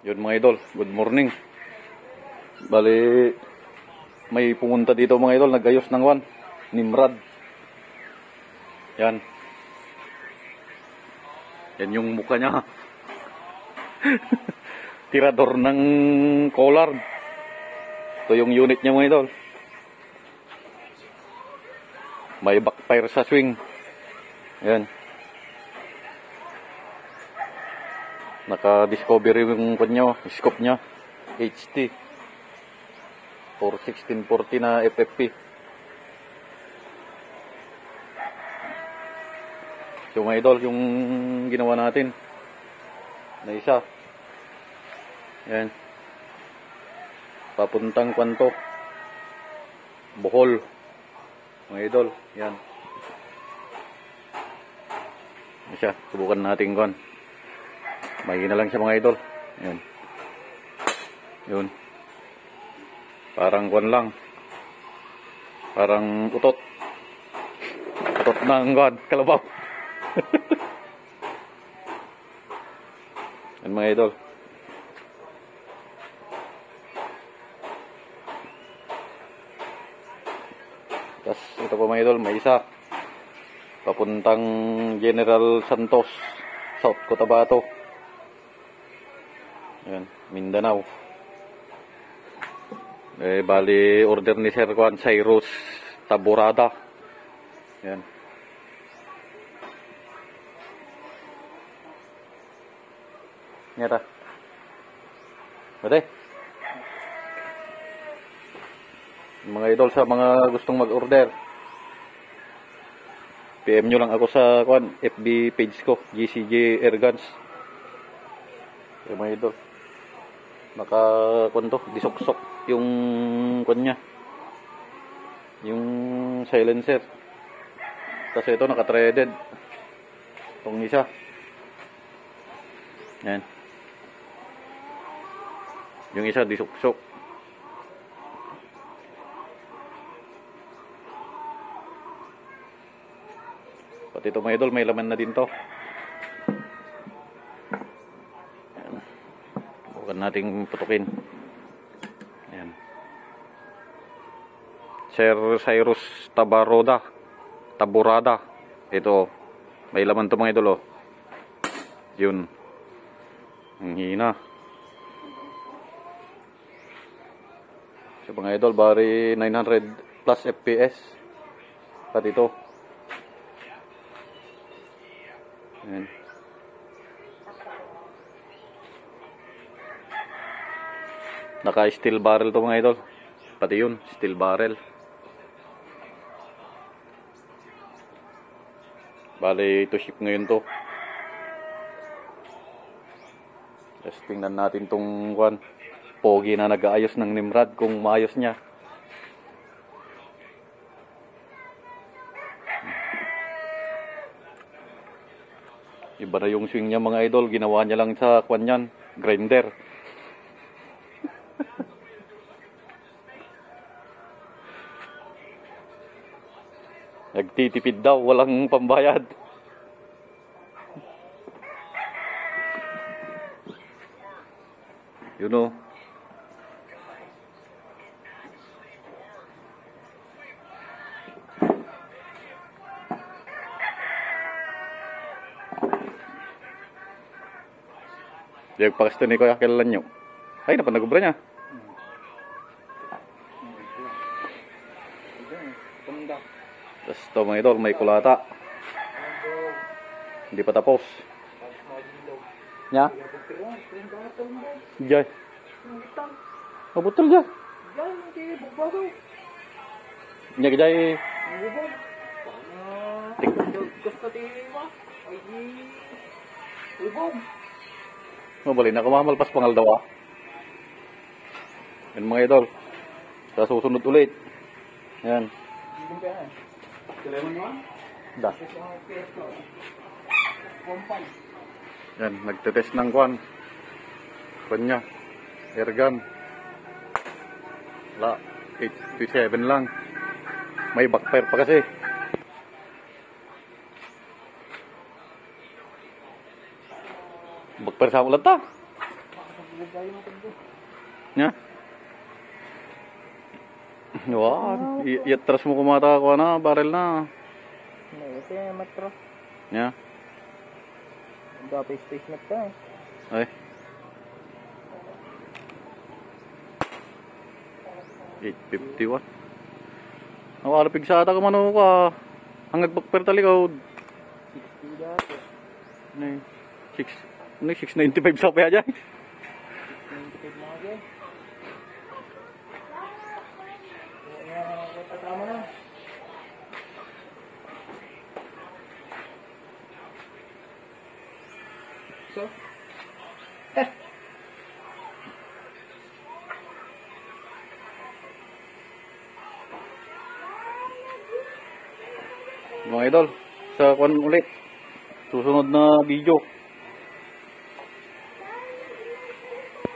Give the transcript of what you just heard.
Yun mga idol, good morning. Bali, may pumunta dito mga idol, nag-ayos ng Nimrod. Yan. Yan yung mukha niya. Tirador ng collard. Ito yung unit niya mga idol. May backfire sa swing. Yan. Naka-discovery yung kanya, scope niya. HT. For 1640 na FFP. So mga idol, yung ginawa natin na isa. Yan. Papuntang kwanto. Bohol. Mga idol, yan. Yan siya, subukan natin kon. Mahina lang siya mga idol. Yan. Yun. Parang kwan lang. Parang utot. Utot ng kwan, kalabaw. Yan mga idol. Tapos ito po mga idol, may isa. Papuntang General Santos, South Cotabato. Yan, Mindanao. Bali order ni Sir Juan Cyrus Taborada. Yan. Nyata. Bade. Mga idol, sa mga gustong mag-order, PM nyo lang ako sa FB page ko, GCJ Airguns. Yung mga idol, disuksok yung kanya, yung silencer. Kasi ito naka-threaded itong isa. Yan. Yung isa disuksok. Pati ito mga idol, may laman na din to. Huwag nating putukin. Ayan. Sir Cyrus Taborada. Ito, may laman to mga idol, oh. Yun. Ang hina. So mga idol, bari 900 plus FPS. Pati ito. Ayan. Naka steel barrel to mga idol. Pati yun, steel barrel. Bale, ito ship ngayon to. Just tingnan natin tong pogi na nag-aayos ng Nimrod, kung maayos niya. Iba na yung swing niya mga idol. Ginawa niya lang sa yan, grinder. Nagtitipid daw, walang pambayad. You know. Yung pakasto ni Kuya kailan nyo. Ay, napanagubra niya. Tapos ito mga idol, may kulata. Hindi pa tapos. Nya? Jay. Mabutol dyan. Nya ka jay. Mabali na kumamalpas pangal daw, ah. Yan mga idol. Sa susunod ulit. Yan. Da. Yan, nagtetest ng kanya. Airgun. Wala, 857 lang. May backfire pa kasi. Backfire sa ulan ta. Nya? Wow, iatras mo kumata ko na, barrel na. Ito yung matro. Nya? Dapat space na ito eh. Ay. 851. Nakalapig sa ata ka mano ka. Hanggang bakper talikod. 60 dati. Ano yun? 695 sa kaya dyan. 25 mga dyan. Tama na. So? Mga idol, sa kwan ulit. Susunod na video.